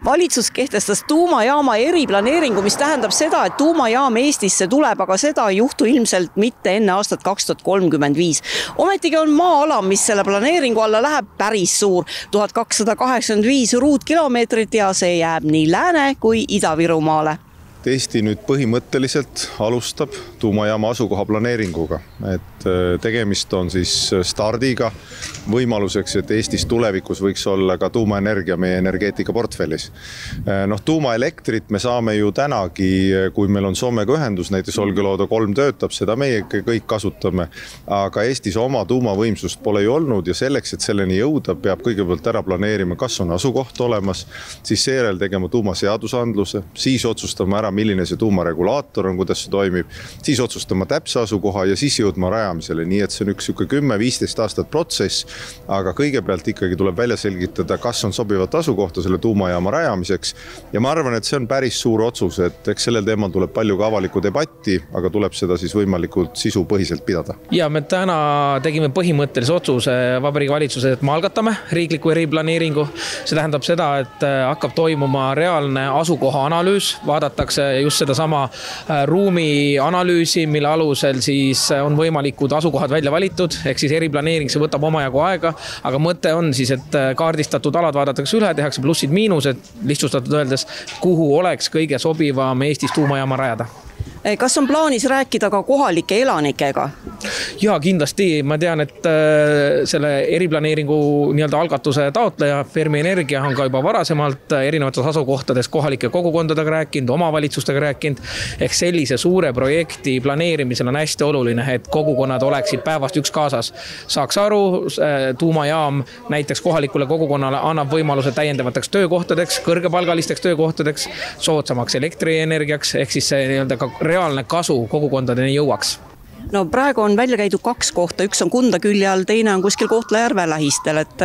Valitsus kehtestas tuumajaama eriplaneeringu, mis tähendab seda, et tuumajaam Eestisse tuleb, aga seda ei juhtu ilmselt mitte enne aastat 2035. Ometigi on maa-ala, mis selle planeeringu alla läheb, päris suur, 1285 ruutkilomeetrit ja see jääb nii Lääne- kui Ida-Virumaale. Eesti nüüd põhimõtteliselt alustab tuumajaama asukoha planeeringuga, et tegemist on siis stardiga võimaluseks, et Eestis tulevikus võiks olla ka tuumaenergia meie energeetika portfellis. Tuumaelektrit me saame ju tänagi, kui meil on Soomega ühendus, näiteks Olkiluoto 3 töötab, seda meie kõik kasutame, aga Eestis oma tuumavõimsust pole ju olnud ja selleks, et selleni jõuda, peab kõigepealt ära planeerima, kas on asukoht olemas, siis seejärel tegema tuumaseadusandluse, siis otsustama ära, milline see tuumaregulaator on, kuidas see toimib, siis otsustama täpse asukoha ja siis jõudma rajamisele. Nii et see on üks 10-15 aastat protsess, aga kõigepealt ikkagi tuleb välja selgitada, kas on sobivat asukohta selle tuumajaama rajamiseks. Ja ma arvan, et see on päris suur otsus, et eks sellel teemal tuleb palju ka avalikku debatti, aga tuleb seda siis võimalikult sisupõhiselt pidada. Ja me täna tegime põhimõttelise otsuse Vabariigi Valitsuses, et me algatame riikliku eriplaneeringu. See tähendab seda, et hakkab toimuma reaalne asukoha analüüs, vaadatakse just seda sama ruumi analüüsi, mille alusel siis on võimalikud asukohad välja valitud, ehk siis eriplaneering, see võtab omajagu aega, aga mõte on siis, et kaardistatud alad vaadatakse üle, tehakse plussid-miinused, lihtsustatud öeldes, kuhu oleks kõige sobivam Eestis tuumajaama rajada. Kas on plaanis rääkida ka kohalike elanikega? Ja kindlasti, ma tean, et selle eriplaneeringu nii-öelda algatuse taotleja Fermi Energia on ka juba varasemalt erinevates asukohtades kohalike kogukondadega rääkinud, omavalitsustega rääkinud, ehk sellise suure projekti planeerimisel on hästi oluline, et kogukonnad oleksid päevast üks kaasas. Saaks aru, tuumajaam näiteks kohalikule kogukonnale annab võimaluse täiendavateks töökohtadeks, kõrgepalgalisteks töökohtadeks, soodsamaks elektrienergiaks, ehk siis see nii-öelda ka reaalne kasu kogukondadeni jõuaks. Praegu on välja käidud 2 kohta, üks on Kunda külje all, teine on kuskil Kohtla-Järve lähistel, et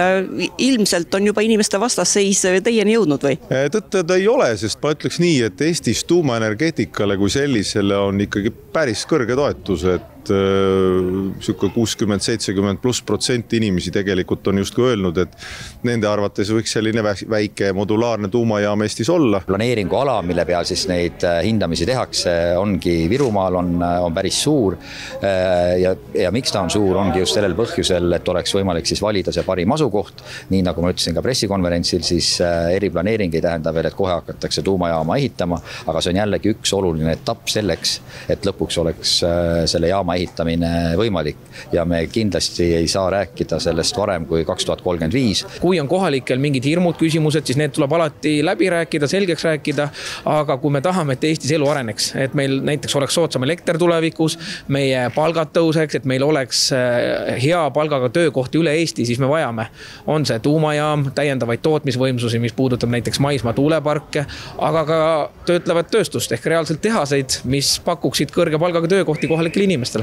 ilmselt on juba inimeste vastasseis teieni jõudnud või? Tõtta ei ole, sest ma ütleks nii, et Eestis tuumaenergeetikale kui sellisele on ikkagi päris kõrge toetus, et 60-70+ % inimesi tegelikult on justkui öelnud, et nende arvates võiks selline väike modulaarne tuumajaam Eestis olla. Planeeringu ala, mille peal siis neid hindamisi tehakse, ongi Virumaal on päris suur ja miks ta on suur, ongi just sellel põhjusel, et oleks võimalik siis valida see parim asukoht. Nii nagu ma ütlesin ka pressikonverentsil, siis eriplaneering ei tähenda veel, et kohe hakatakse tuumajaama ehitama, aga see on jällegi üks oluline etapp selleks, et lõpuks oleks selle jaama ehitamine võimalik ja me kindlasti ei saa rääkida sellest varem kui 2035. Kui on kohalikel mingid hirmud küsimused, siis need tuleb alati läbi rääkida, selgeks rääkida, aga kui me tahame, et Eestis elu areneks, et meil näiteks oleks soodsam elekter tulevikus, meie palgad tõuseks, et meil oleks hea palgaga töökohti üle Eesti, siis me vajame. On see tuumajaam, täiendavaid tootmisvõimsusi, mis puudutab näiteks maismaa tuuleparke, aga ka töötlevat tööstust ehk reaalselt tehaseid, mis pakuksid kõrge palgaga töökohti kohalikele inimestele.